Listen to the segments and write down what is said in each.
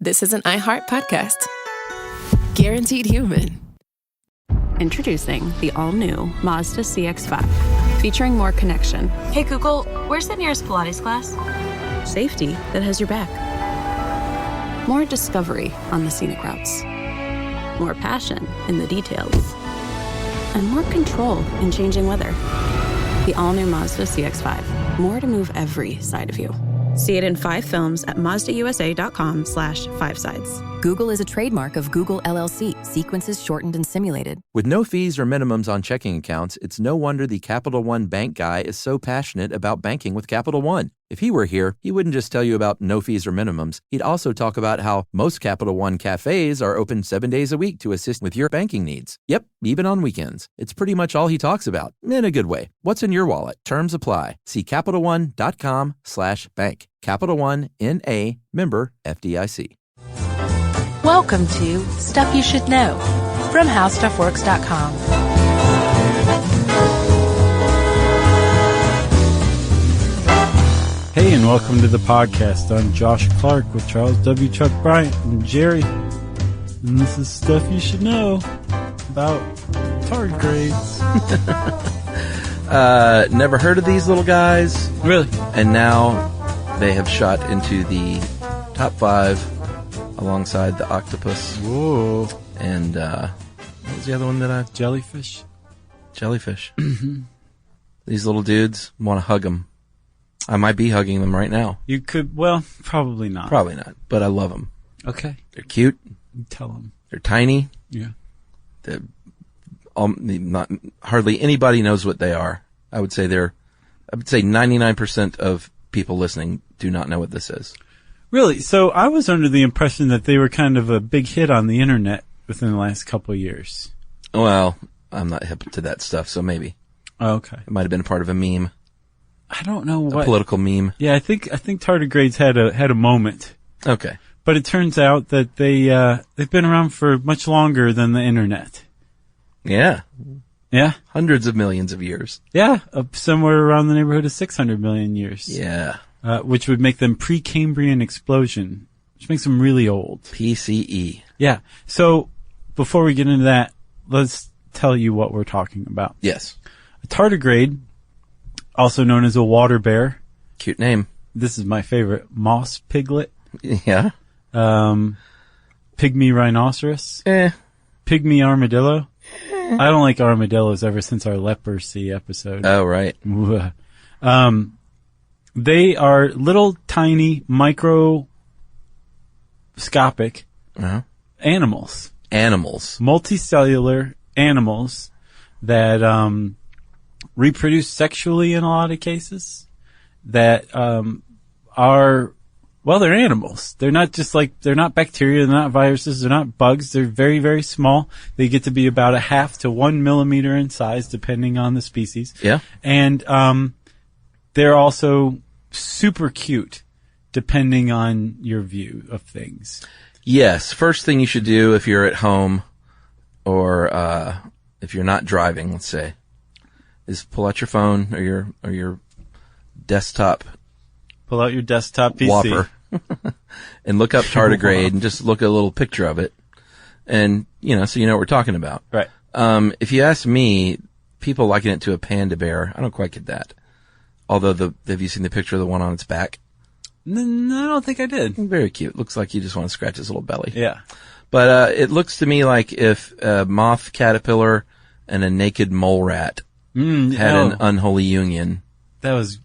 this is an iHeart podcast. Guaranteed human. Introducing the all-new Mazda CX-5, featuring more connection. Hey Google, where's the nearest Pilates class? Safety that has your back. More discovery on the scenic routes. More passion in the details. And more control in changing weather. The all-new Mazda CX-5. More to move every side of you. See it in 5 films at MazdaUSA.com/5sides. Google is a trademark of Google LLC. Sequences shortened and simulated. With no fees or minimums on checking accounts, it's no wonder the Capital One bank guy is so passionate about banking with Capital One. If he were here, he wouldn't just tell you about no fees or minimums. He'd also talk about how most Capital One cafes are open 7 days a week to assist with your banking needs. Yep, even on weekends. It's pretty much all he talks about, in a good way. What's in your wallet? Terms apply. See CapitalOne.com/bank. Capital One, N.A., member FDIC. Welcome to Stuff You Should Know from HowStuffWorks.com. Hey, and welcome to the podcast. I'm Josh Clark with Charles W. Chuck Bryant and Jerry. And this is Stuff You Should Know about tardigrades. Never heard of these little guys. Really? And now they have shot into the top 5 alongside the octopus. Whoa. And what was the other one that I... Jellyfish. Mm-hmm. These little dudes, want to hug them. I might be hugging them right now. You could, well, probably not. Probably not, but I love them. Okay. They're cute. You tell them. They're tiny. Yeah. They're not hardly anybody knows what they are. I would say 99% of people listening do not know what this is. Really? So I was under the impression that they were kind of a big hit on the internet within the last couple of years. Well, I'm not hip to that stuff, so maybe. Oh, okay. It might have been part of a meme. I don't know what. A political meme. Yeah, I think tardigrades had a moment. Okay. But it turns out that they've been around for much longer than the internet. Yeah. Yeah. Hundreds of millions of years. Yeah, somewhere around the neighborhood of 600 million years. Yeah. Which would make them Precambrian explosion, which makes them really old. PCE. Yeah. So before we get into that, let's tell you what we're talking about. Yes. A tardigrade, also known as a water bear. Cute name. This is my favorite. Moss piglet. Yeah. Pygmy rhinoceros. Pygmy armadillo. I don't like armadillos ever since our leprosy episode. Oh, right. They are little tiny microscopic animals. Multicellular animals that reproduce sexually in a lot of cases. That they're animals. They're not they're not bacteria, they're not viruses, they're not bugs. They're very, very small. They get to be about 0.5 to 1 millimeter in size, depending on the species. Yeah. And they're also super cute, depending on your view of things. Yes. First thing you should do if you're at home or if you're not driving, let's say, is pull out your phone or your desktop. Pull out your desktop PC. Whopper. And look up tardigrade and just look at a little picture of it. And, so you know what we're talking about. Right. If you ask me, people liken it to a panda bear. I don't quite get that. Although have you seen the picture of the one on its back? No, I don't think I did. Very cute. Looks like you just want to scratch his little belly. Yeah. But, it looks to me like if a moth caterpillar and a naked mole rat had an unholy union. That was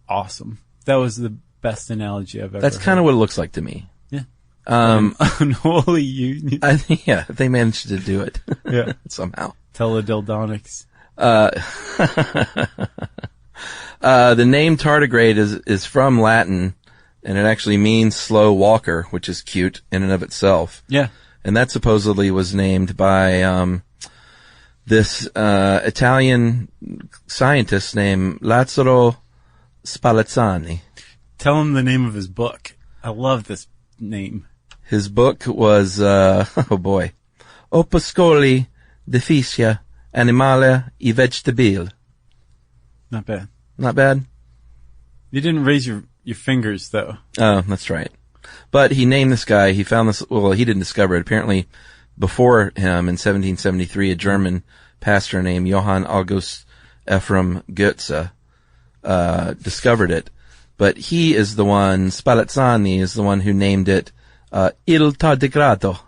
awesome. That was the best analogy I've ever That's kind of what it looks like to me. Yeah. Unholy union. Yeah, they managed to do it. Yeah. Somehow. Teledildonics. The name tardigrade is from Latin, and it actually means slow walker, which is cute in and of itself. Yeah. And that supposedly was named by this Italian scientist named Lazzaro Spallanzani. Tell him the name of his book. I love this name. His book was, Opuscoli de Fisia Animale e Vegetabile. Not bad. Not bad? You didn't raise your fingers, though. Oh, that's right. But he named this guy, he found this, well, he didn't discover it. Apparently, before him in 1773, a German pastor named Johann August Ephraim Goetze discovered it. But he is the one, Spallanzani is the one who named it Il Tardigrado,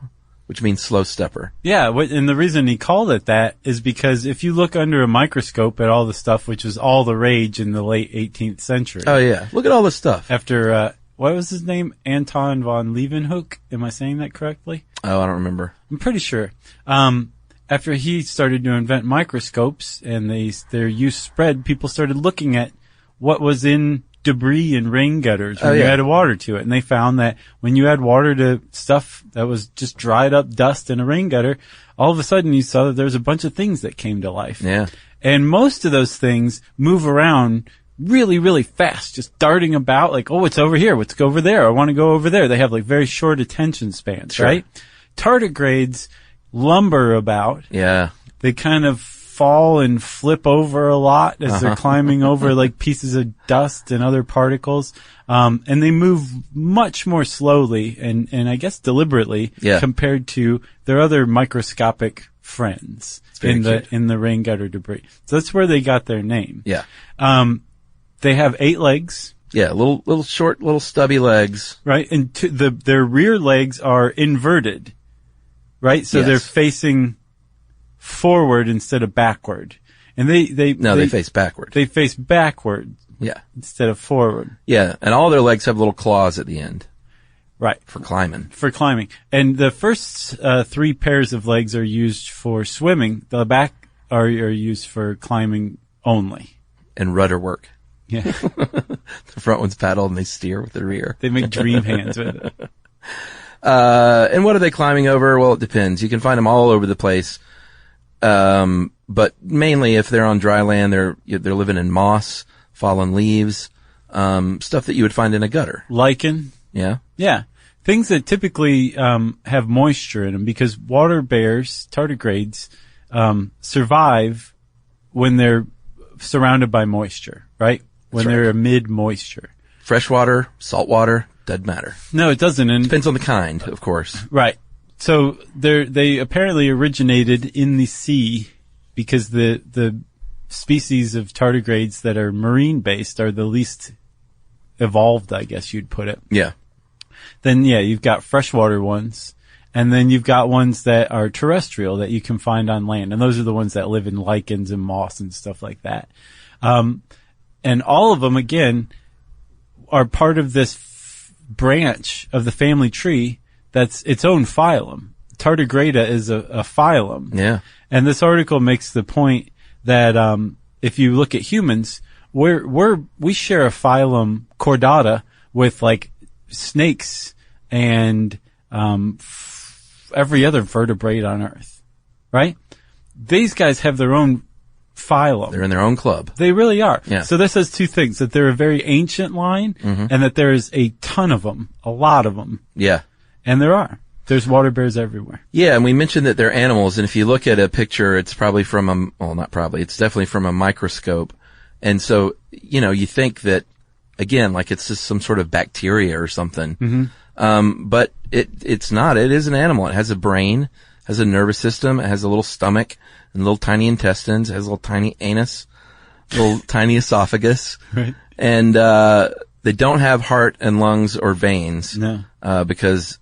which means slow stepper. Yeah, and the reason he called it that is because if you look under a microscope at all the stuff, which was all the rage in the late 18th century. Oh, yeah. Look at all this stuff. After, what was his name? Anton von Leeuwenhoek? Am I saying that correctly? Oh, I don't remember. I'm pretty sure. After he started to invent microscopes and their use spread, people started looking at what was in debris in rain gutters when you added water to it. And they found that when you add water to stuff that was just dried up dust in a rain gutter, all of a sudden you saw that there was a bunch of things that came to life. Yeah. And most of those things move around really, really fast, just darting about like, oh, it's over here. Let's go over there. I want to go over there. They have like very short attention spans, Sure. right? Tardigrades lumber about. Yeah. They kind of fall and flip over a lot as they're climbing over like pieces of dust and other particles. And they move much more slowly and I guess deliberately compared to their other microscopic friends in the rain gutter debris. So that's where they got their name. Yeah. They have 8 legs. Yeah, little short, little stubby legs. Right. And their rear legs are inverted. Right. So they're facing forward instead of backward. And they face backward. They face backward. Yeah. Instead of forward. Yeah. And all their legs have little claws at the end. Right. For climbing. And the first 3 pairs of legs are used for swimming. The back are used for climbing only. And rudder work. Yeah. The front ones paddle and they steer with the rear. They make dream hands with it. And what are they climbing over? Well, it depends. You can find them all over the place. But mainly if they're on dry land, they're living in moss, fallen leaves, stuff that you would find in a gutter. Lichen. Yeah. Yeah. Things that typically, have moisture in them because water bears, tardigrades, survive when they're surrounded by moisture, right? When they're amid moisture. Freshwater, saltwater, doesn't matter. No, it doesn't. And depends on the kind, of course. Right. So they apparently originated in the sea because the species of tardigrades that are marine based are the least evolved, I guess you'd put it. Yeah. Then you've got freshwater ones, and then you've got ones that are terrestrial that you can find on land, and those are the ones that live in lichens and moss and stuff like that. And all of them, again, are part of this branch of the family tree that's its own phylum. Tardigrada is a phylum. Yeah. And this article makes the point that if you look at humans, we share a phylum chordata with like snakes and every other vertebrate on Earth, right? These guys have their own phylum. They're in their own club. They really are. Yeah. So this says 2 things, that they're a very ancient line and that there is a ton of them, a lot of them. Yeah. And there are. There's water bears everywhere. Yeah, and we mentioned that they're animals, and if you look at a picture, it's probably from it's definitely from a microscope. And so, you think that, again, like it's just some sort of bacteria or something. But it's not. It is an animal. It has a brain, has a nervous system, it has a little stomach and little tiny intestines, it has a little tiny anus, little tiny esophagus. Right. And, they don't have heart and lungs or veins. No. Because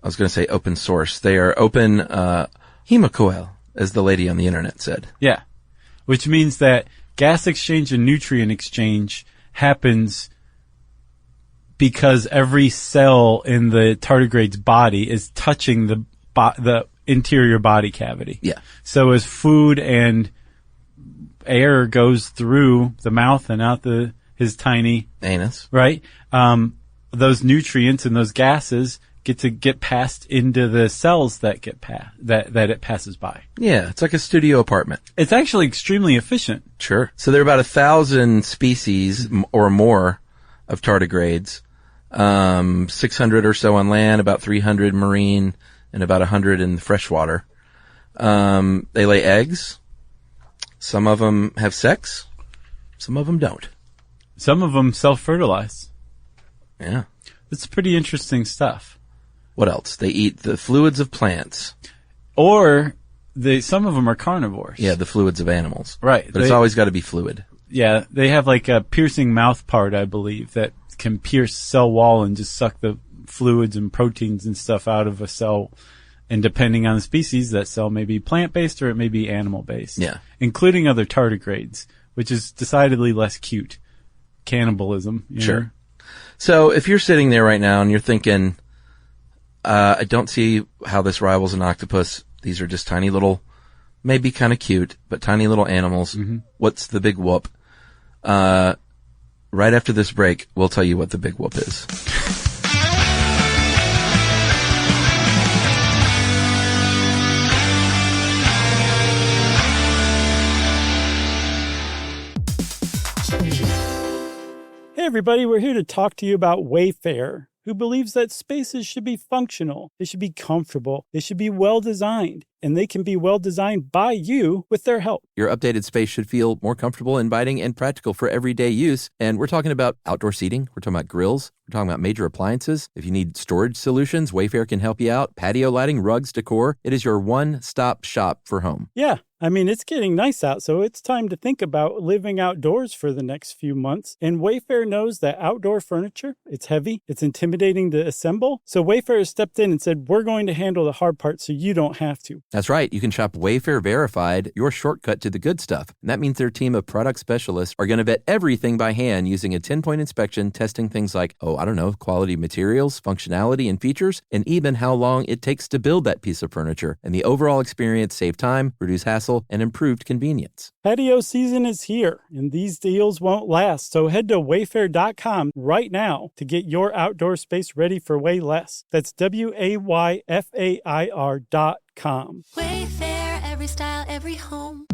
I was going to say open source. They are open, hemocoel, as the lady on the internet said. Yeah. Which means that gas exchange and nutrient exchange happens because every cell in the tardigrade's body is touching the interior body cavity. Yeah. So as food and air goes through the mouth and out his tiny anus, right? Those nutrients and those gases get passed into the cells that that it passes by. Yeah, it's like a studio apartment. It's actually extremely efficient. Sure. So there are about 1,000 species or more of tardigrades. 600 or so on land, about 300 marine, and about 100 in the freshwater. They lay eggs. Some of them have sex. Some of them don't. Some of them self-fertilize. Yeah. It's pretty interesting stuff. What else? They eat the fluids of plants. Or some of them are carnivores. Yeah, the fluids of animals. Right. But it's always got to be fluid. Yeah, they have like a piercing mouth part, I believe, that can pierce cell wall and just suck the fluids and proteins and stuff out of a cell. And depending on the species, that cell may be plant-based or it may be animal-based. Yeah. Including other tardigrades, which is decidedly less cute. Cannibalism. Sure. Know? So if you're sitting there right now and you're thinking, I don't see how this rivals an octopus. These are just tiny little, maybe kind of cute, but tiny little animals. Mm-hmm. What's the big whoop? Right after this break, we'll tell you what the big whoop is. Hey everybody, we're here to talk to you about Wayfair, who believes that spaces should be functional, they should be comfortable, they should be well designed, and they can be well designed by you with their help. Your updated space should feel more comfortable, inviting, and practical for everyday use. And we're talking about outdoor seating. We're talking about grills. We're talking about major appliances. If you need storage solutions, Wayfair can help you out. Patio lighting, rugs, decor. It is your one-stop shop for home. Yeah. I mean, it's getting nice out, so it's time to think about living outdoors for the next few months. And Wayfair knows that outdoor furniture, it's heavy, it's intimidating to assemble. So Wayfair has stepped in and said, we're going to handle the hard part so you don't have to. That's right. You can shop Wayfair Verified, your shortcut to the good stuff. And that means their team of product specialists are going to vet everything by hand using a 10-point inspection, testing things like, quality materials, functionality, and features, and even how long it takes to build that piece of furniture. And the overall experience save time, reduce hassle, and improved convenience. Patio season is here, and these deals won't last. So head to wayfair.com right now to get your outdoor space ready for way less. That's WAYFAIR.com. Wayfair, every style, every home.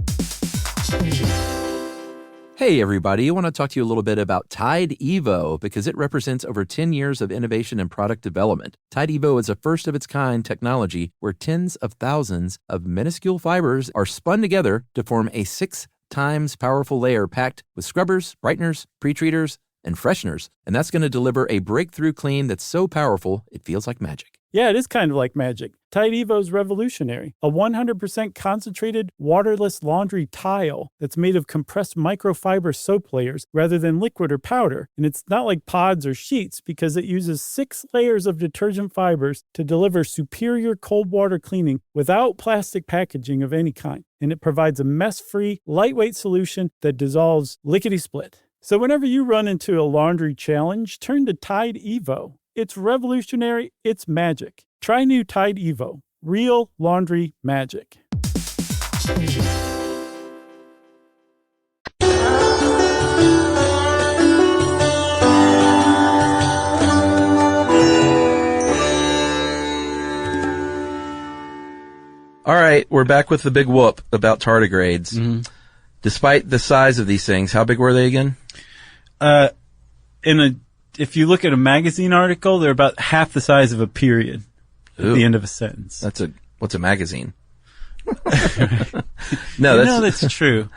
Hey everybody, I want to talk to you a little bit about Tide Evo because it represents over 10 years of innovation and product development. Tide Evo is a first-of-its-kind technology where tens of thousands of minuscule fibers are spun together to form a 6 times powerful layer packed with scrubbers, brighteners, pre-treaters, and fresheners. And that's going to deliver a breakthrough clean that's so powerful it feels like magic. Yeah, it is kind of like magic. Tide Evo is revolutionary. A 100% concentrated, waterless laundry tile that's made of compressed microfiber soap layers rather than liquid or powder. And it's not like pods or sheets because it uses 6 layers of detergent fibers to deliver superior cold water cleaning without plastic packaging of any kind. And it provides a mess-free, lightweight solution that dissolves lickety-split. So whenever you run into a laundry challenge, turn to Tide Evo. It's revolutionary, it's magic. Try new Tide Evo. Real laundry magic. All right, we're back with the big whoop about tardigrades. Mm-hmm. Despite the size of these things, how big were they again? If you look at a magazine article, they're about half the size of a period at the end of a sentence. What's a magazine? That's true.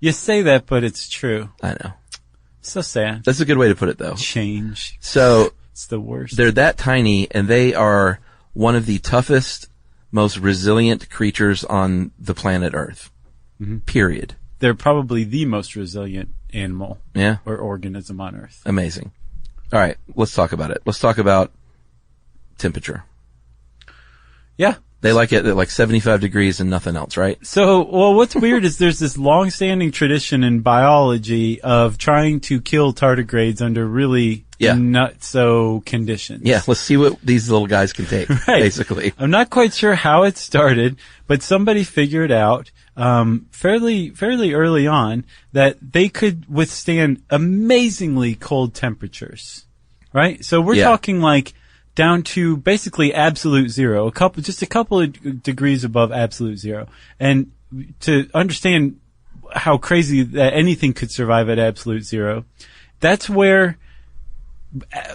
You say that, but it's true. I know. So sad. That's a good way to put it, though. Change. So it's the worst. They're that tiny, and they are one of the toughest, most resilient creatures on the planet Earth. Mm-hmm. Period. They're probably the most resilient animal or organism on Earth. Amazing. All right, let's talk about it. Let's talk about temperature. Yeah. They like it at like 75 degrees and nothing else, right? So, what's weird is there's this long-standing tradition in biology of trying to kill tardigrades under really nutso conditions. Yeah, let's see what these little guys can take, basically. I'm not quite sure how it started, but somebody figured out fairly early on that they could withstand amazingly cold temperatures, right? So we're talking like down to basically absolute zero, just a couple of degrees above absolute zero. And to understand how crazy that anything could survive at absolute zero, that's where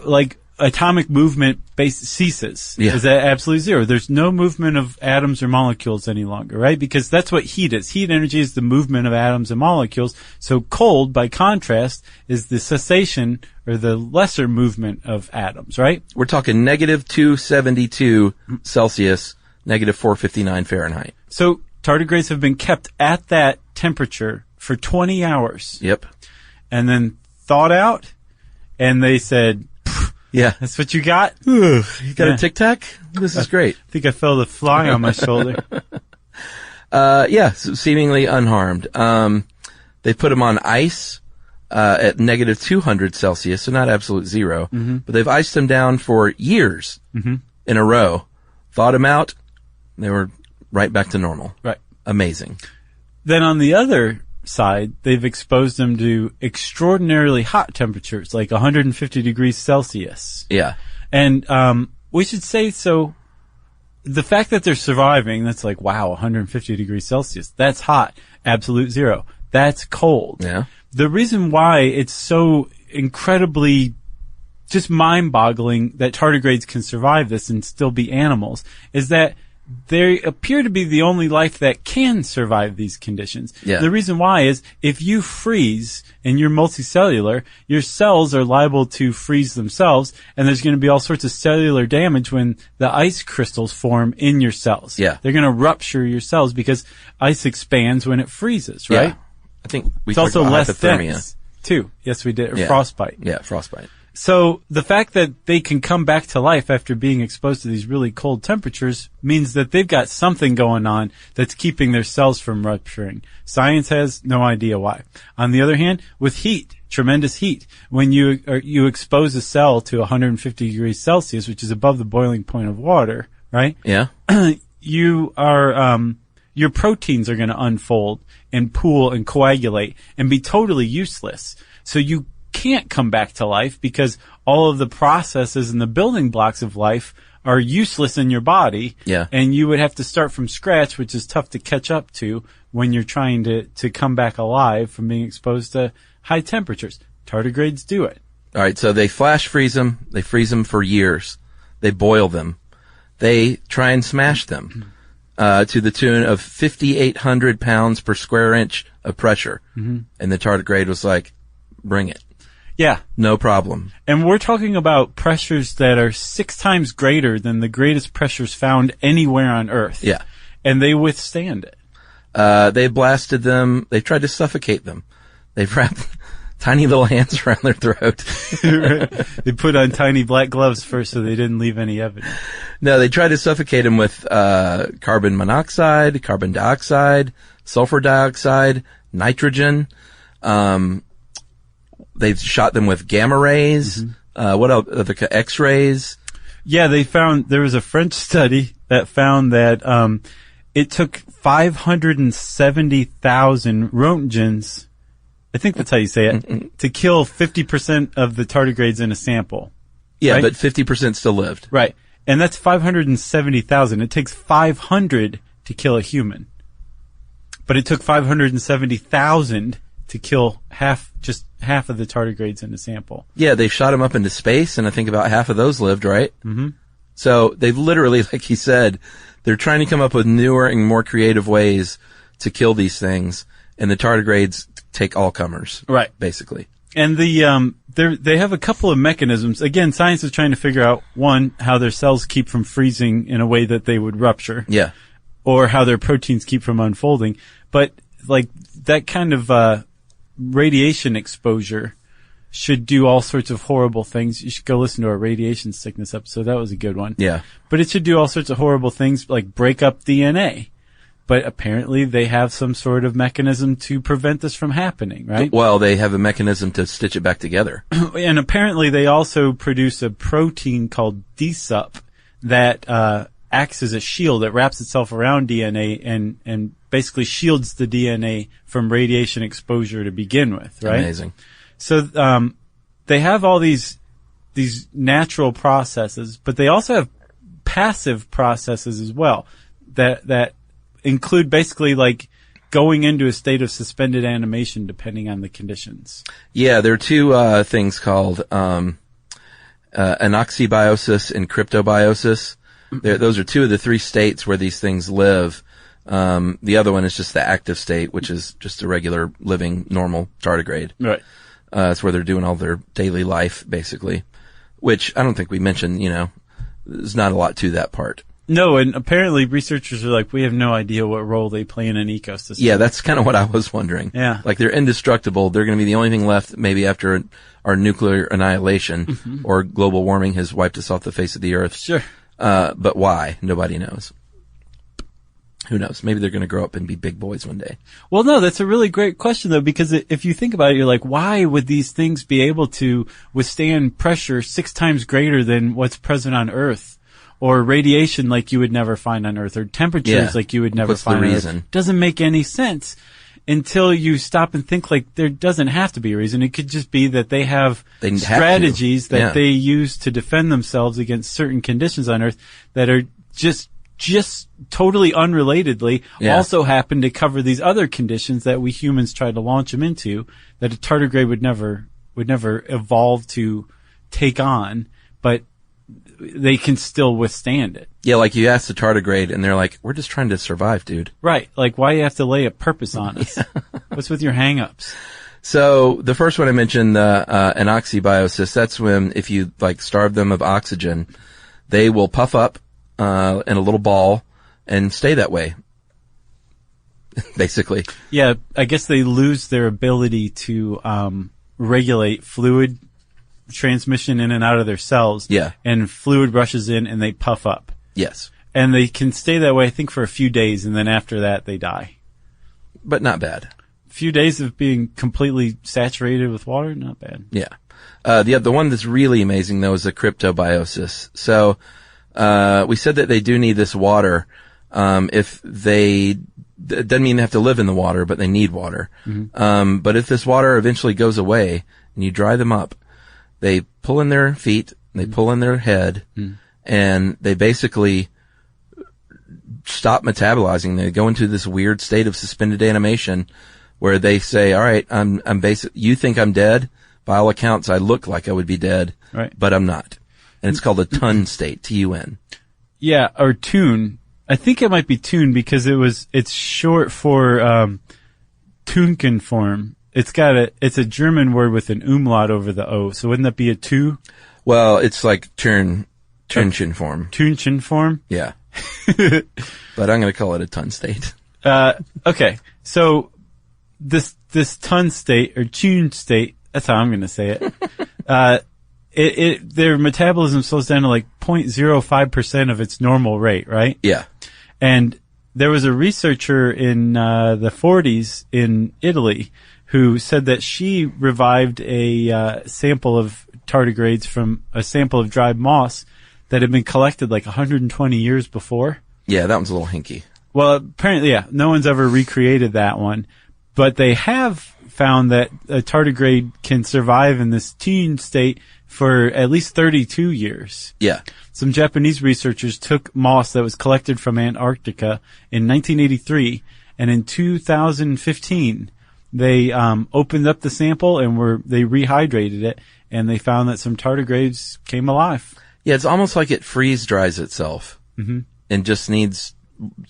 like atomic movement ceases. Yeah. Is at absolute zero. There's no movement of atoms or molecules any longer, right? Because that's what heat is. Heat energy is the movement of atoms and molecules. So cold, by contrast, is the cessation or the lesser movement of atoms, right? We're talking negative 272 Celsius, negative 459 Fahrenheit. So tardigrades have been kept at that temperature for 20 hours. Yep. And then thawed out, and they said, yeah, that's what you got? You got a Tic Tac? This is great. I think I felt a fly on my shoulder. Seemingly unharmed. They put them on ice at negative 200 Celsius, so not absolute zero. Mm-hmm. But they've iced them down for years in a row. Thawed them out, they were right back to normal. Right. Amazing. Then on the other side, they've exposed them to extraordinarily hot temperatures, like 150 degrees Celsius. Yeah. And we should say, so the fact that they're surviving, that's like, wow, 150 degrees Celsius. That's hot. Absolute zero. That's cold. Yeah. The reason why it's so incredibly just mind-boggling that tardigrades can survive this and still be animals is that they appear to be the only life that can survive these conditions. Yeah. The reason why is if you freeze and you're multicellular, your cells are liable to freeze themselves, and there's going to be all sorts of cellular damage when the ice crystals form in your cells. Yeah. They're going to rupture your cells because ice expands when it freezes, right? Yeah. I think it's also less hypothermia dense, too. Yes, we did. Or yeah. frostbite. Yeah, frostbite. So the fact that they can come back to life after being exposed to these really cold temperatures means that they've got something going on that's keeping their cells from rupturing. Science has no idea why. On the other hand, with heat, tremendous heat, when you expose a cell to 150 degrees Celsius, which is above the boiling point of water, right? Yeah. You are your proteins are going to unfold and pool and coagulate and be totally useless. So you can't come back to life because all of the processes and the building blocks of life are useless in your body. Yeah. And you would have to start from scratch, which is tough to catch up to when you're trying to come back alive from being exposed to high temperatures. Tardigrades do it. All right, so they flash freeze them. They freeze them for years. They boil them. They try and smash them to the tune of 5,800 pounds per square inch of pressure. Mm-hmm. And the tardigrade was like, bring it. Yeah. No problem. And we're talking about pressures that are 6 times greater than the greatest pressures found anywhere on Earth. Yeah. And they withstand it. They blasted them. They tried to suffocate them. They've wrapped tiny little hands around their throat. They put on tiny black gloves first so they didn't leave any evidence. No, they tried to suffocate them with carbon monoxide, carbon dioxide, sulfur dioxide, nitrogen. They've shot them with gamma rays. Mm-hmm. What else? X-rays. Yeah, there was a French study that found that it took 570,000 roentgens, I think that's how you say it, to kill 50% of the tardigrades in a sample. Yeah, right? but 50% still lived. Right. And that's 570,000. It takes 500 to kill a human. But it took 570,000 to kill just half of the tardigrades in the sample. Yeah, they shot them up into space, and I think about half of those lived, right? Mm-hmm. So they've literally, like he said, they're trying to come up with newer and more creative ways to kill these things, and the tardigrades take all comers. Right. Basically. And they have a couple of mechanisms. Again, science is trying to figure out, one, how their cells keep from freezing in a way that they would rupture. Yeah. Or how their proteins keep from unfolding. But, like, that kind of radiation exposure should do all sorts of horrible things. You should go listen to our radiation sickness episode. That was a good one. Yeah. But it should do all sorts of horrible things, like break up DNA. But apparently they have some sort of mechanism to prevent this from happening, right? Well, they have a mechanism to stitch it back together. And apparently they also produce a protein called DSUP that acts as a shield that wraps itself around DNA and basically shields the DNA from radiation exposure to begin with, right? Amazing. So they have all these natural processes, but they also have passive processes as well that include basically like going into a state of suspended animation depending on the conditions. Yeah, there are two things called anoxybiosis and cryptobiosis. Those are two of the three states where these things live. The other one is just the active state, which is just a regular living normal tardigrade. Right. It's where they're doing all their daily life, basically, which I don't think we mentioned, there's not a lot to that part. No, and apparently researchers are like, we have no idea what role they play in an ecosystem. Yeah, that's kind of what I was wondering. Yeah. Like they're indestructible. They're going to be the only thing left maybe after our nuclear annihilation or global warming has wiped us off the face of the earth. Sure. But why? Nobody knows. Who knows? Maybe they're going to grow up and be big boys one day. Well, no, that's a really great question, though, because if you think about it, you're like, why would these things be able to withstand pressure 6 times greater than what's present on Earth? Or radiation like you would never find on Earth? Or temperatures like you would never find on Earth? Doesn't make any sense until you stop and think like there doesn't have to be a reason. It could just be that they have strategies that they use to defend themselves against certain conditions on Earth that are just totally unrelatedly also happen to cover these other conditions that we humans try to launch them into that a tardigrade would never evolve to take on, but they can still withstand it. Yeah, like you ask the tardigrade and they're like, we're just trying to survive, dude. Right. Like, why do you have to lay a purpose on us? What's with your hang-ups? So the first one I mentioned, anoxybiosis, that's when if you like starve them of oxygen, they will puff up in a little ball and stay that way, basically. Yeah, I guess they lose their ability to regulate fluid transmission in and out of their cells. Yeah. And fluid rushes in and they puff up. Yes. And they can stay that way, I think, for a few days, and then after that they die. But not bad. A few days of being completely saturated with water, not bad. Yeah. The one that's really amazing, though, is the cryptobiosis. So we said that they do need this water. It doesn't mean they have to live in the water, but they need water. Mm-hmm. But if this water eventually goes away and you dry them up, they pull in their feet, they pull in their head, and they basically stop metabolizing. They go into this weird state of suspended animation where they say, all right, you think I'm dead? By all accounts, I look like I would be dead, right, but I'm not. And it's called a tun state, T-U-N. Yeah, or tune. I think it might be tune because it's short for, Tunkenform. It's a German word with an umlaut over the O. So wouldn't that be a tu? Well, it's like Tunchen form. Tunchen form? Yeah. But I'm going to call it a tun state. Okay. So this tun state or tune state, that's how I'm going to say it. Their metabolism slows down to like 0.05% of its normal rate, right? Yeah. And there was a researcher in the 40s in Italy who said that she revived a sample of tardigrades from a sample of dried moss that had been collected like 120 years before. Yeah, that one's a little hinky. Well, apparently, yeah, no one's ever recreated that one. But they have found that a tardigrade can survive in this tune state for at least 32 years. Yeah. Some Japanese researchers took moss that was collected from Antarctica in 1983, and in 2015, they opened up the sample and they rehydrated it, and they found that some tardigrades came alive. Yeah, it's almost like it freeze dries itself and just needs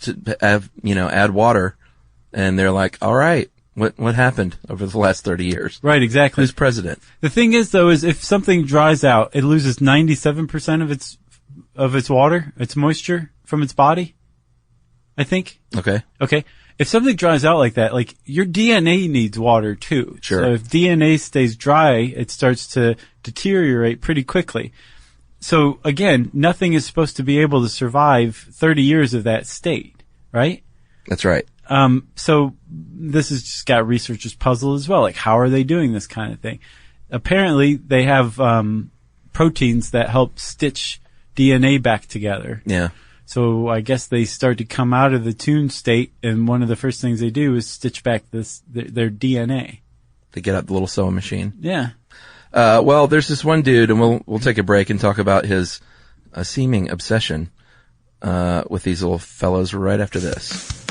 to add water. And they're like, all right, what happened over the last 30 years? Right, exactly. Who's president? The thing is, though, is if something dries out, it loses 97% of its water, its moisture from its body, I think. Okay. If something dries out like that, like your DNA needs water too. Sure. So if DNA stays dry, it starts to deteriorate pretty quickly. So again, nothing is supposed to be able to survive 30 years of that state, right? That's right. So this has just got researchers puzzled as well. Like, how are they doing this kind of thing? Apparently they have, proteins that help stitch DNA back together. Yeah. So I guess they start to come out of the tune state, and one of the first things they do is stitch back their DNA. They get out the little sewing machine. Yeah. Well, there's this one dude, and we'll take a break and talk about his seeming obsession with these little fellows right after this.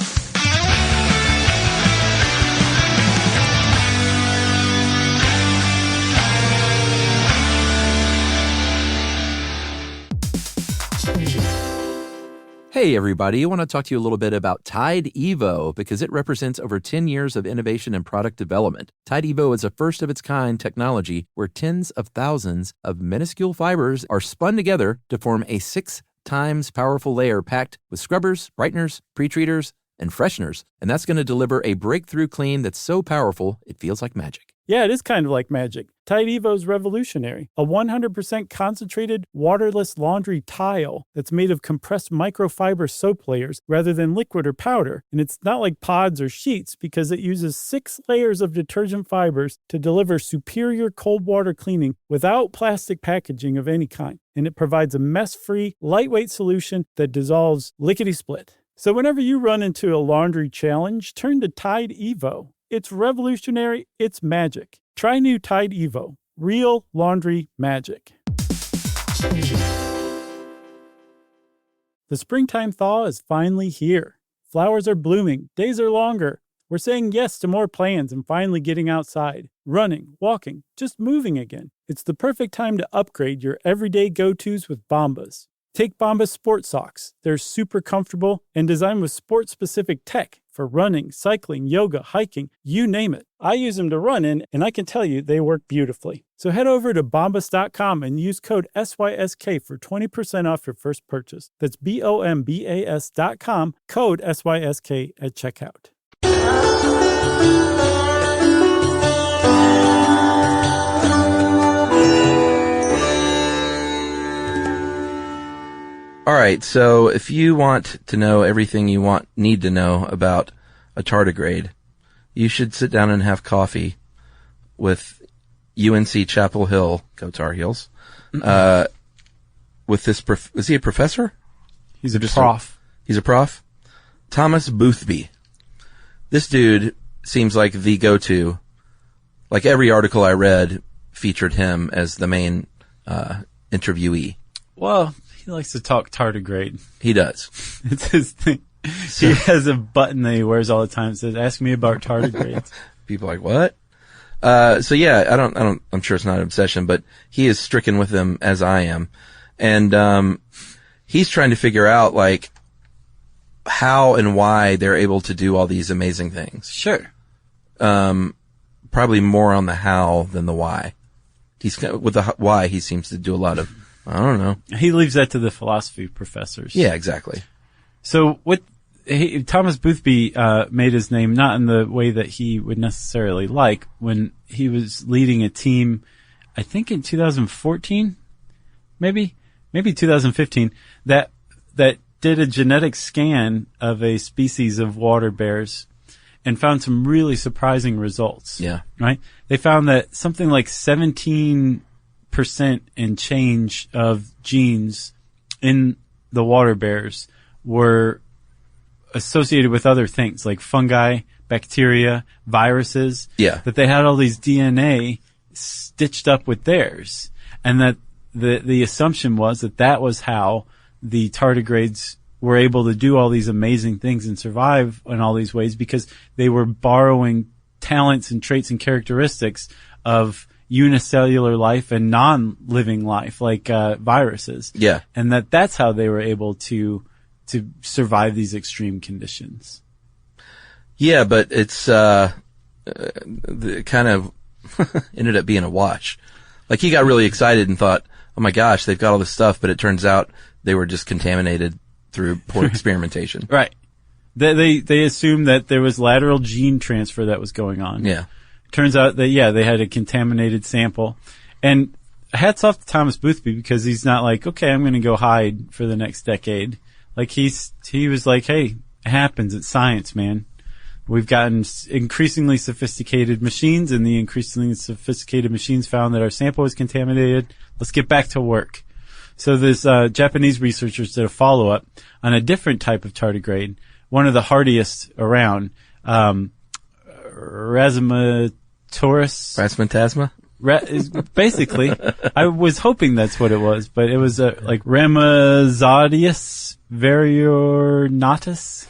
Hey everybody, I want to talk to you a little bit about Tide Evo because it represents over 10 years of innovation and product development. Tide Evo is a first-of-its-kind technology where tens of thousands of minuscule fibers are spun together to form a 6 times powerful layer packed with scrubbers, brighteners, pre-treaters, and fresheners. And that's going to deliver a breakthrough clean that's so powerful it feels like magic. Yeah, it is kind of like magic. Tide Evo is revolutionary. A 100% concentrated, waterless laundry tile that's made of compressed microfiber soap layers rather than liquid or powder. And it's not like pods or sheets because it uses 6 layers of detergent fibers to deliver superior cold water cleaning without plastic packaging of any kind. And it provides a mess-free, lightweight solution that dissolves lickety-split. So whenever you run into a laundry challenge, turn to Tide Evo. It's revolutionary. It's magic. Try new Tide Evo. Real laundry magic. The springtime thaw is finally here. Flowers are blooming. Days are longer. We're saying yes to more plans and finally getting outside. Running, walking, just moving again. It's the perfect time to upgrade your everyday go-tos with Bombas. Take Bombas sport socks. They're super comfortable and designed with sport-specific tech for running, cycling, yoga, hiking, you name it. I use them to run in, and I can tell you they work beautifully. So head over to bombas.com and use code SYSK for 20% off your first purchase. That's BOMBAS.com, code SYSK at checkout. All right, so if you want to know everything you need to know about a tardigrade, you should sit down and have coffee with UNC Chapel Hill, go Tar Heels, with this, is he a professor? He's a prof. He's a prof? Thomas Boothby. This dude seems like the go-to. Like every article I read featured him as the main interviewee. Well, he likes to talk tardigrade. He does. It's his thing. So, he has a button that he wears all the time that says, "Ask me about tardigrades." People are like, what? So yeah, I'm sure it's not an obsession, but he is stricken with them as I am. And, he's trying to figure out, like, how and why they're able to do all these amazing things. Sure. Probably more on the how than the why. With the why, he seems to do a lot of, I don't know. He leaves that to the philosophy professors. Yeah, exactly. So Thomas Boothby made his name not in the way that he would necessarily like when he was leading a team, I think in 2014, maybe 2015, that did a genetic scan of a species of water bears and found some really surprising results. Yeah. Right? They found that something like 17% and change of genes in the water bears were associated with other things like fungi, bacteria, viruses. Yeah. That they had all these DNA stitched up with theirs. And that the assumption was that was how the tardigrades were able to do all these amazing things and survive in all these ways, because they were borrowing talents and traits and characteristics of unicellular life and non-living life, like viruses. Yeah. And that's how they were able to survive these extreme conditions. Yeah, but it's kind of ended up being a wash. Like, he got really excited and thought, oh my gosh, they've got all this stuff, but it turns out they were just contaminated through poor experimentation. Right. They assumed that there was lateral gene transfer that was going on. Yeah. Turns out that, they had a contaminated sample. And hats off to Thomas Boothby, because he's not like, okay, I'm going to go hide for the next decade. Like, he was like, hey, it happens. It's science, man. We've gotten increasingly sophisticated machines, and the increasingly sophisticated machines found that our sample was contaminated. Let's get back to work. So this Japanese researchers did a follow-up on a different type of tardigrade, one of the hardiest around, Razzmatazz? Basically, I was hoping that's what it was, but it was like Ramazadius varionatus.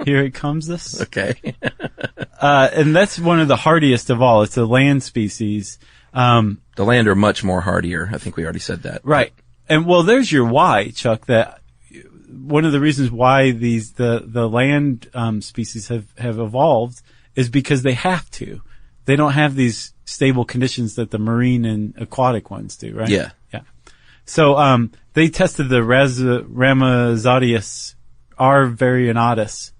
Here it comes. This okay, and that's one of the hardiest of all. It's a land species. The land are much more hardier. I think we already said that. Right. And well, there's your why, Chuck. That one of the reasons why the land species have evolved is because they have to. They don't have these stable conditions that the marine and aquatic ones do, right? Yeah. Yeah. So they tested the Rhamazodius R. varionatus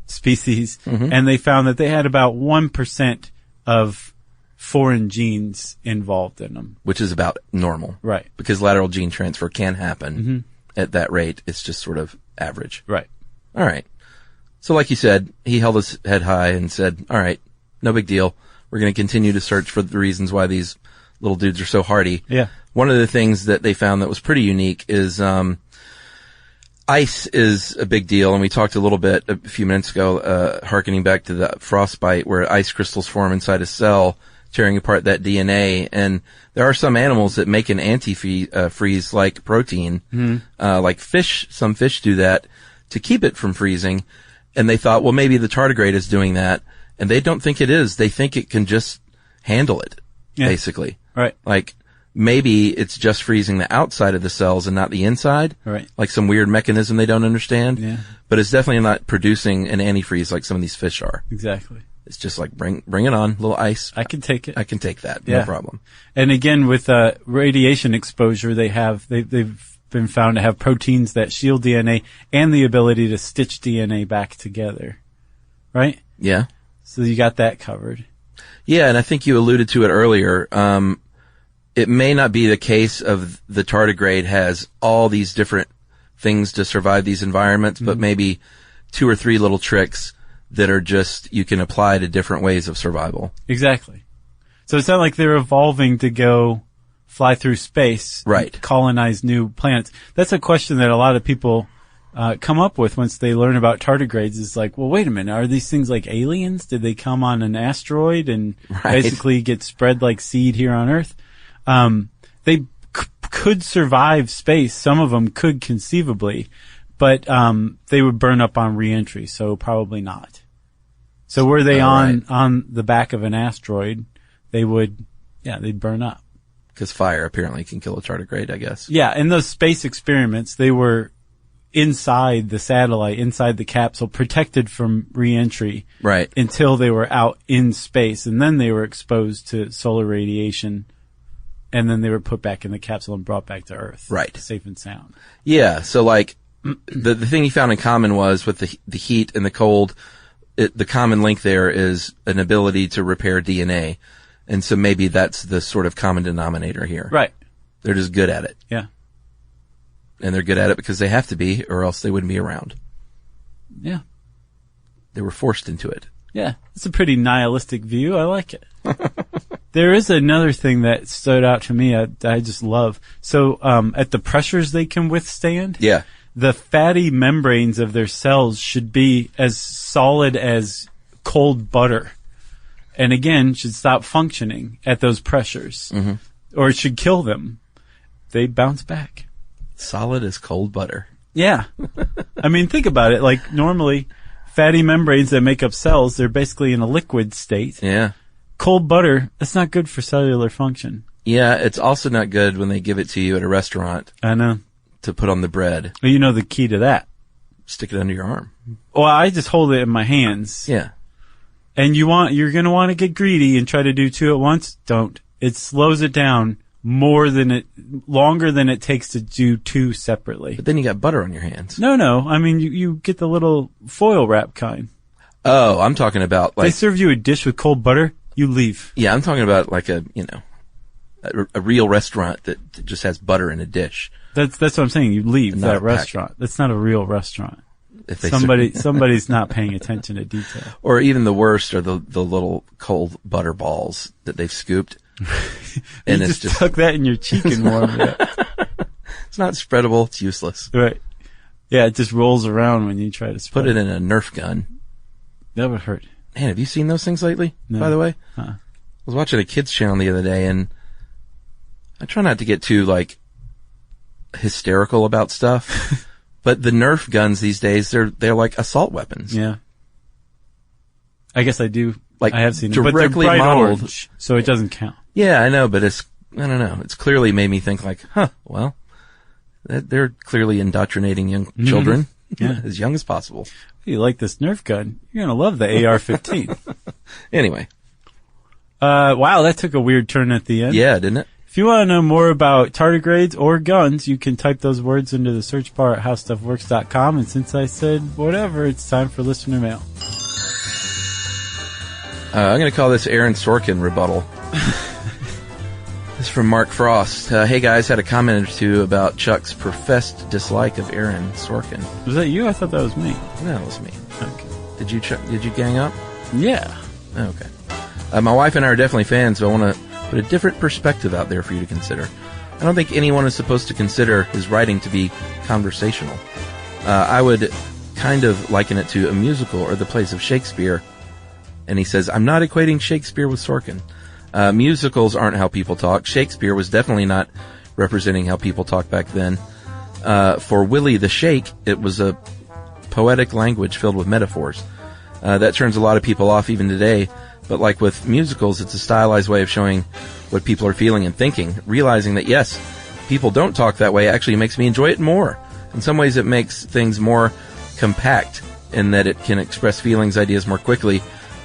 species, and they found that they had about 1% of foreign genes involved in them. Which is about normal. Right. Because lateral gene transfer can happen at that rate. It's just sort of average. Right. All right. So like you said, he held his head high and said, all right, no big deal. We're going to continue to search for the reasons why these little dudes are so hardy. Yeah. One of the things that they found that was pretty unique is ice is a big deal, and we talked a little bit a few minutes ago, hearkening back to the frostbite, where ice crystals form inside a cell, tearing apart that DNA. And there are some animals that make an anti-freeze like protein, like fish. Some fish do that to keep it from freezing. And they thought, well, maybe the tardigrade is doing that. And they don't think it is. They think it can just handle it, basically. Right. Like, maybe it's just freezing the outside of the cells and not the inside. Right. Like some weird mechanism they don't understand. Yeah. But it's definitely not producing an antifreeze like some of these fish are. Exactly. It's just like, bring it on, little ice. I can take it. I can take that. Yeah. No problem. And again, with radiation exposure, they've been found to have proteins that shield DNA and the ability to stitch DNA back together. Right? Yeah. So you got that covered. Yeah, and I think you alluded to it earlier. It may not be the case of the tardigrade has all these different things to survive these environments, but maybe 2 or 3 little tricks that are just, you can apply to different ways of survival. Exactly. So it's not like they're evolving to go fly through space, right? Colonize new planets. That's a question that a lot of people come up with once they learn about tardigrades. Is like, well, wait a minute, are these things like aliens? Did they come on an asteroid and basically get spread like seed here on Earth? They could survive space. Some of them could conceivably, but they would burn up on re-entry, so probably not. So were they on the back of an asteroid, they'd burn up. Because fire apparently can kill a tardigrade, I guess. Yeah, in those space experiments, they were inside the satellite, inside the capsule, protected from re-entry. Right. Until they were out in space, and then they were exposed to solar radiation, and then they were put back in the capsule and brought back to Earth. Right. Safe and sound. Yeah, so like, the thing he found in common was with the heat and the cold, the common link there is an ability to repair DNA. And so maybe that's the sort of common denominator here. Right. They're just good at it. Yeah. And they're good at it because they have to be, or else they wouldn't be around. Yeah. They were forced into it. Yeah. It's a pretty nihilistic view. I like it. There is another thing that stood out to me I just love. So, at the pressures they can withstand. Yeah. The fatty membranes of their cells should be as solid as cold butter. And again, should stop functioning at those pressures. Or it should kill them. They bounce back. Solid as cold butter. Yeah. I mean, think about it. Like, normally, fatty membranes that make up cells, they're basically in a liquid state. Yeah. Cold butter, that's not good for cellular function. Yeah, it's also not good when they give it to you at a restaurant. I know. To put on the bread. Well, you know the key to that. Stick it under your arm. Well, I just hold it in my hands. Yeah. And you're going to want to get greedy and try to do 2 at once. Don't. It slows it down longer than it takes to do 2 separately. But then you got butter on your hands. No. I mean, you get the little foil wrap kind. Oh, I'm talking about like. They serve you a dish with cold butter, you leave. Yeah, I'm talking about like a real restaurant that just has butter in a dish. That's what I'm saying. You leave that restaurant. Pack. That's not a real restaurant. If they somebody's not paying attention to detail. Or even the worst are the little cold butter balls that they've scooped. And you just tuck that in your cheek and warm it up. It's not spreadable. It's useless. Right. Yeah, it just rolls around when you try to spread it. Put it in a Nerf gun. That would hurt. Man, have you seen those things lately, no. by the way? I was watching a kids channel the other day, and I try not to get too, like, hysterical about stuff. But the Nerf guns these days, they're like assault weapons. Yeah. I guess I do. Like, I have seen directly it. But they're bright modeled. Orange, so it doesn't count. Yeah, I know, but I don't know. It's clearly made me think like, well, They're clearly indoctrinating young children Yeah. as young as possible. You like this Nerf gun? You're going to love the AR-15. Anyway. Wow, that took a weird turn at the end. Yeah, didn't it? If you want to know more about tardigrades or guns, you can type those words into the search bar at howstuffworks.com. And since I said whatever, it's time for listener mail. I'm going to call this Aaron Sorkin rebuttal. This is from Mark Frost. Hey guys, had a comment or two about Chuck's professed dislike of Aaron Sorkin. Was that you? I thought that was me. That was me. Okay. Did you gang up? Yeah. Okay. My wife and I are definitely fans, so I want to put a different perspective out there for you to consider. I don't think anyone is supposed to consider his writing to be conversational. I would kind of liken it to a musical or the plays of Shakespeare. And he says, I'm not equating Shakespeare with Sorkin. Musicals aren't how people talk. Shakespeare was definitely not representing how people talked back then. For Willie the Shake, it was a poetic language filled with metaphors. That turns a lot of people off even today. But like with musicals, it's a stylized way of showing what people are feeling and thinking. Realizing that, yes, people don't talk that way actually makes me enjoy it more. In some ways, it makes things more compact in that it can express feelings, ideas more quickly,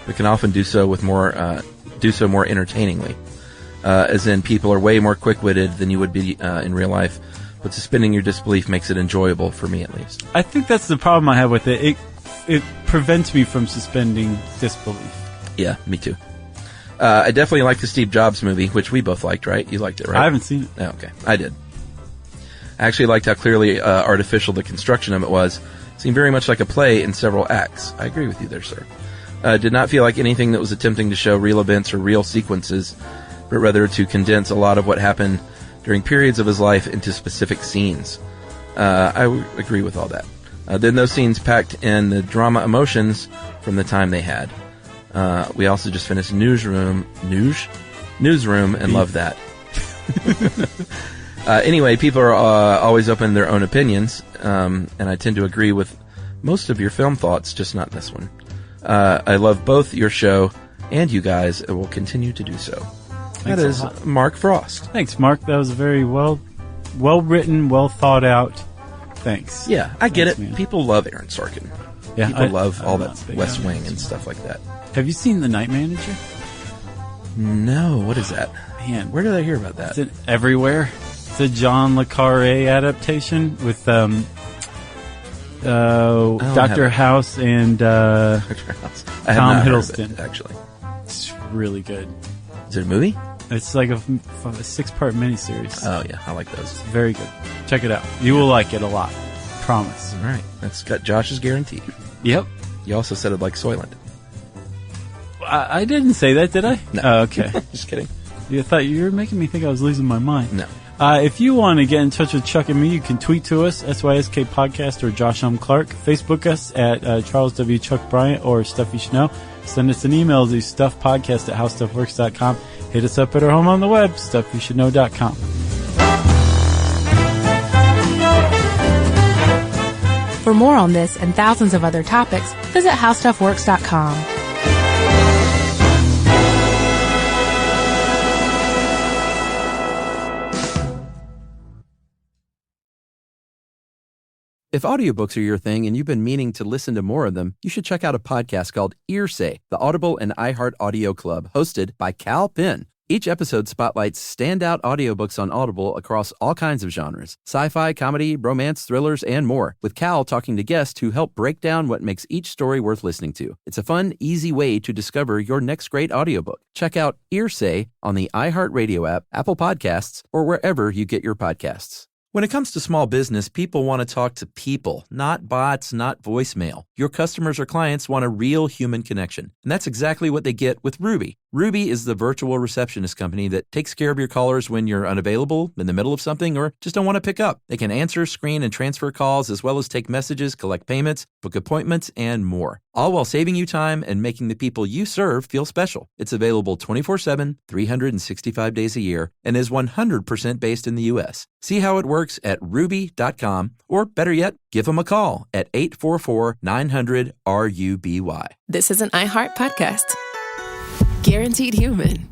but can often do so with more entertainingly. As in, people are way more quick-witted than you would be in real life, but suspending your disbelief makes it enjoyable, for me at least. I think that's the problem I have with it. It prevents me from suspending disbelief. Yeah, me too. I definitely like the Steve Jobs movie, which we both liked, right? You liked it, right? I haven't seen it. Oh, okay, I did. I actually liked how clearly artificial the construction of it was. It seemed very much like a play in several acts. I agree with you there, sir. Did not feel like anything that was attempting to show real events or real sequences, but rather to condense a lot of what happened during periods of his life into specific scenes. I agree with all that. Then those scenes packed in the drama emotions from the time they had. We also just finished Newsroom, and loved that. Anyway, people are always open to their own opinions, and I tend to agree with most of your film thoughts, just not this one. I love both your show and you guys, and will continue to do so. That is Mark Frost. Thanks, Mark. That was a very well written, well thought out. Thanks. Yeah, I get it. Man. People love Aaron Sorkin. Yeah, people love all I'm that not West big Wing on and it. stuff like that. Have you seen The Night Manager? No, what is that? Man, Where did I hear about that? It's in everywhere. It's a John le Carré adaptation with Dr. House and Dr. House. I have Tom not heard of Hiddleston. it, actually. It's really good. Is it a movie? It's like a 6-part miniseries. Oh, yeah, I like those. It's very good. Check it out. You will like it a lot. Promise. All right, that's got Josh's guarantee. Yep. You also said it like Soylent. I didn't say that, did I? No. Oh, okay. Just kidding. You thought you were making me think I was losing my mind. No. If you want to get in touch with Chuck and me, you can tweet to us, SYSK Podcast or Josh M. Clark. Facebook us at Charles W. Chuck Bryant or Stuff You Should Know. Send us an email to stuffpodcast@howstuffworks.com. Hit us up at our home on the web, stuffyoushouldknow.com. For more on this and thousands of other topics, visit howstuffworks.com. If audiobooks are your thing and you've been meaning to listen to more of them, you should check out a podcast called Earsay, the Audible and iHeart Audio Club, hosted by Cal Penn. Each episode spotlights standout audiobooks on Audible across all kinds of genres: sci-fi, comedy, romance, thrillers, and more, with Cal talking to guests who help break down what makes each story worth listening to. It's a fun, easy way to discover your next great audiobook. Check out Earsay on the iHeartRadio app, Apple Podcasts, or wherever you get your podcasts. When it comes to small business, people want to talk to people, not bots, not voicemail. Your customers or clients want a real human connection, and that's exactly what they get with Ruby. Ruby is the virtual receptionist company that takes care of your callers when you're unavailable, in the middle of something, or just don't want to pick up. They can answer, screen, and transfer calls, as well as take messages, collect payments, book appointments, and more, all while saving you time and making the people you serve feel special. It's available 24/7, 365 days a year, and is 100% based in the U.S. See how it works at ruby.com, or better yet, give them a call at 844-900-RUBY. This is an iHeart podcast. Guaranteed human.